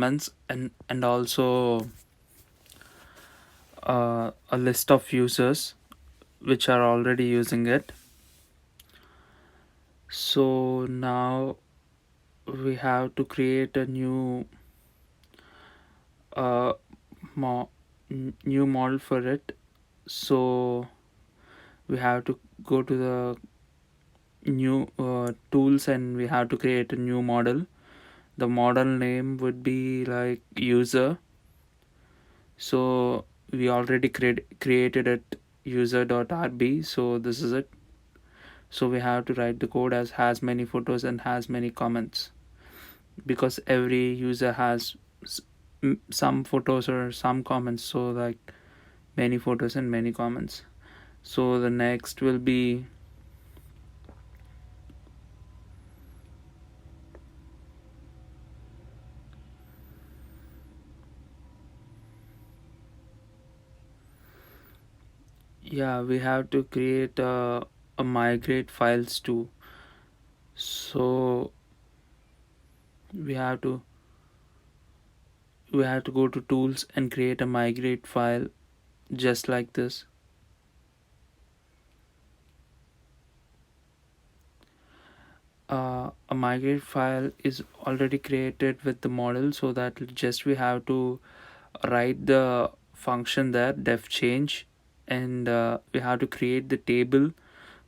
comments and also a list of users which are already using it. So now we have to create a uh, new model for it. So we have to go to the new tools and we have to create a new model. The model name would be like user. So we already created it user.rb. So this is it. So we have to write the code as has many photos and has many comments, because every user has some photos or some comments, so like many photos and many comments. So the next will be, yeah, we have to create a migrate files too. So we have to go to tools and create a migrate file just like this. A migrate file is already created with the model, so that just we have to write the function there, def change, and we have to create the table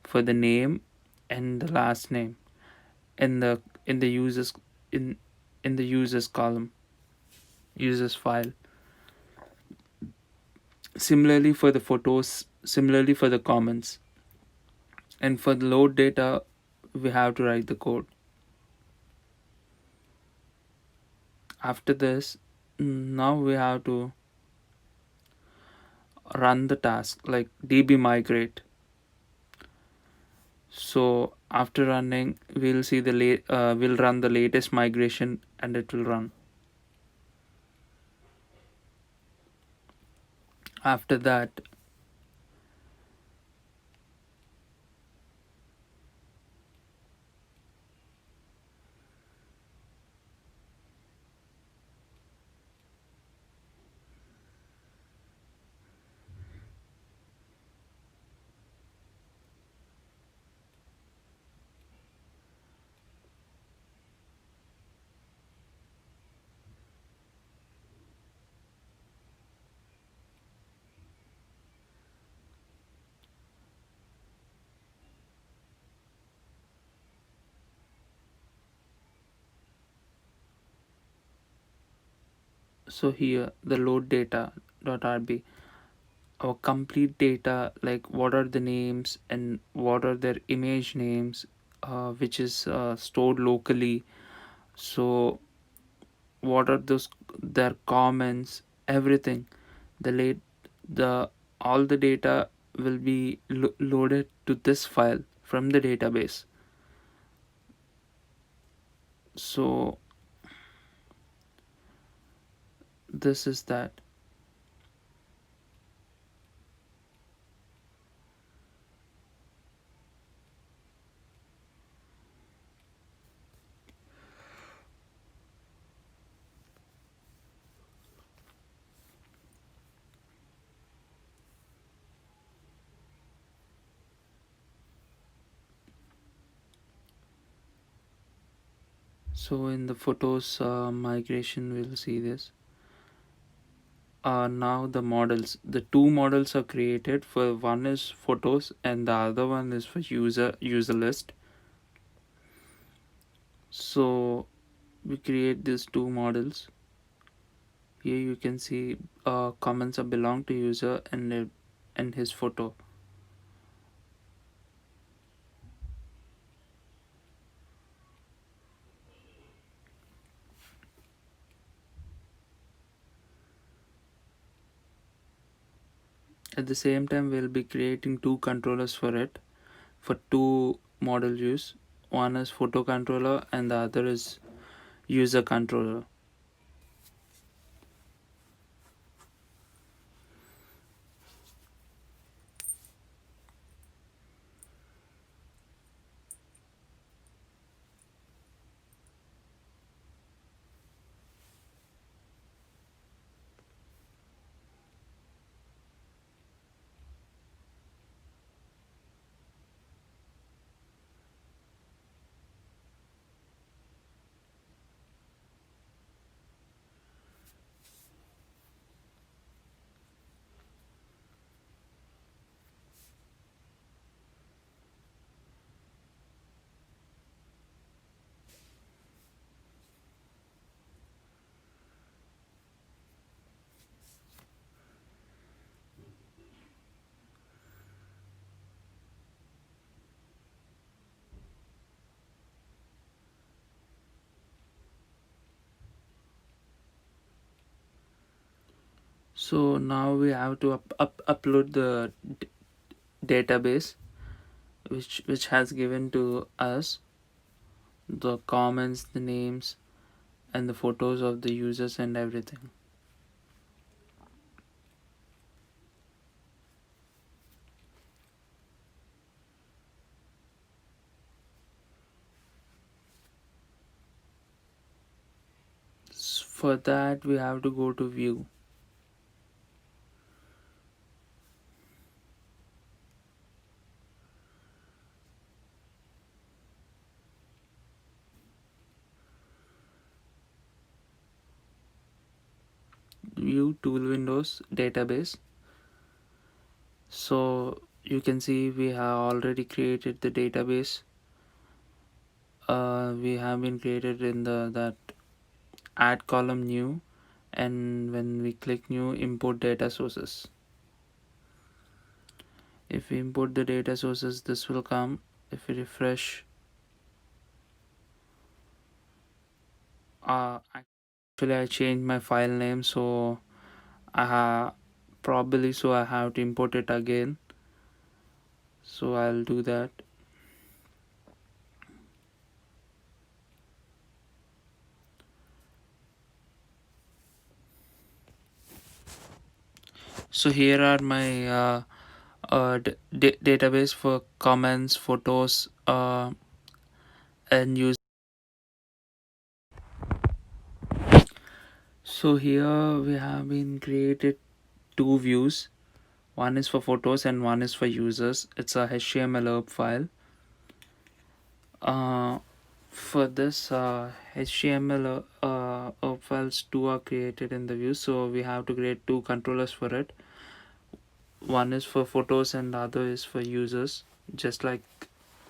for the name and the last name in the users in in the users column, users file. Similarly for the photos, similarly for the comments, and for the load data we have to write the code. After this, now we have to run the task like db migrate. So after running, we'll see we'll run the latest migration and it will run. After that, so here the load data.rb, our complete data, like what are the names and what are their image names, which is stored locally. So what are those, their comments, everything, the late the all the data will be loaded to this file from the database. So this is that. So in the photos migration we'll see this. Now the models, the two models are created, for one is photos and the other one is for user list. So we create these two models. Here you can see comments are belong to user and his photo. At the same time, we'll be creating two controllers for it, for two model use. One is photo controller and the other is user controller. So now we have to upload the database which has given to us the comments, the names, and the photos of the users and everything. For that we have to go to view tool windows database. So you can see we have already created the database. We have been created in the that add column new, and when we click new, import data sources. If we import the data sources, this will come. If we refresh, actually I changed my file name, so I have I have to import it again, so I'll do that. So here are my database for comments, photos, and use. So here we have been created two views. One is for photos and one is for users. It's a HTML herb file. uh, for this HTML herb files, two are created in the view, so we have to create two controllers for it. One is for photos and the other is for users, just like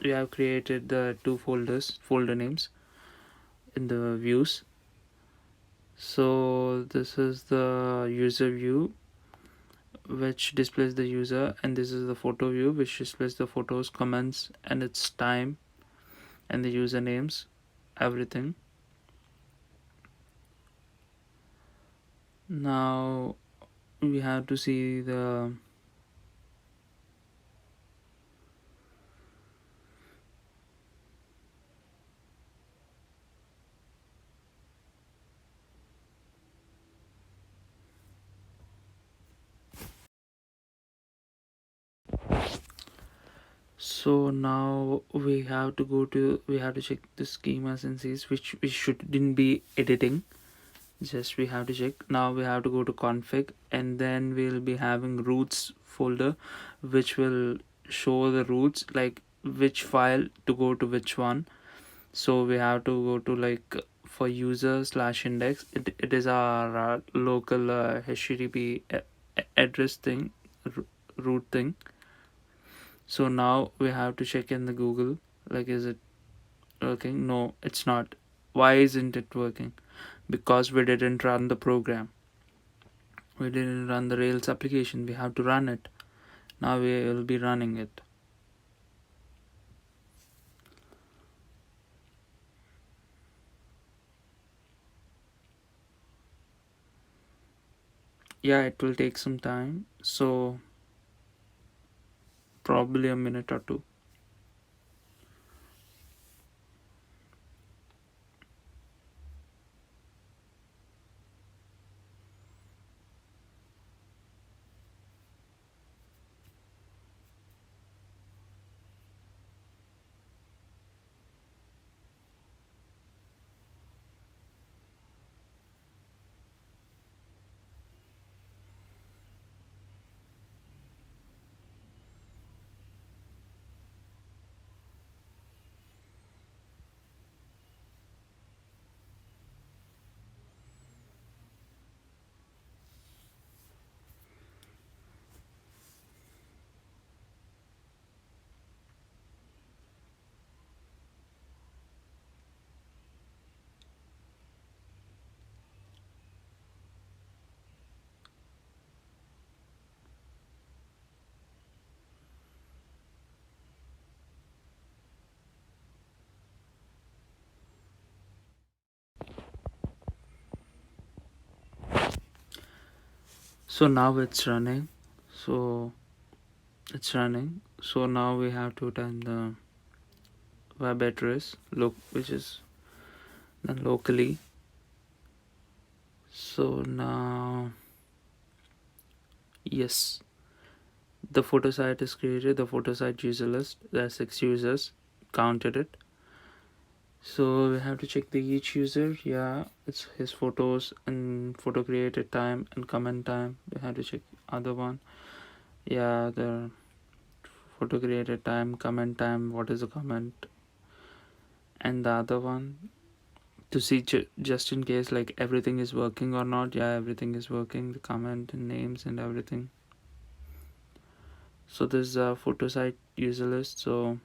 we have created the two folder names in the views. So this is the user view, which displays the user, and this is the photo view, which displays the photos, comments, and its time, and the usernames, everything. Now we have to see the. So now we have to check the schemas and see which we shouldn't be editing. Just we have to check. Now we have to go to config, and then we'll be having roots folder, which will show the roots, like which file to go to which one. So we have to go to, like, for user slash index, it is our local HTTP address thing, root thing. So now we have to check in the Google, like, is it working? No, it's not. Why isn't it working? Because we didn't run the program. We didn't run the Rails application. We have to run it. Now we will be running it. Yeah, it will take some time. So probably a minute or two. So now it's running. So it's running. So now we have to turn the web address which is done locally. So now, yes, the photo site is created. The photo site user list, there are 6 users, counted it. So we have to check the each user. Yeah, it's his photos and photo created time and comment time. We have to check other one. Yeah, the photo created time, comment time, what is the comment, and the other one to see just in case like everything is working or not. Yeah, everything is working, the comment and names and everything. So this is a photo site user list. So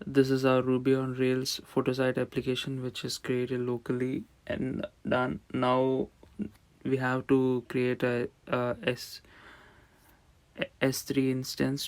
this is our Ruby on Rails photo site application which is created locally and done. Now we have to create a S3 instance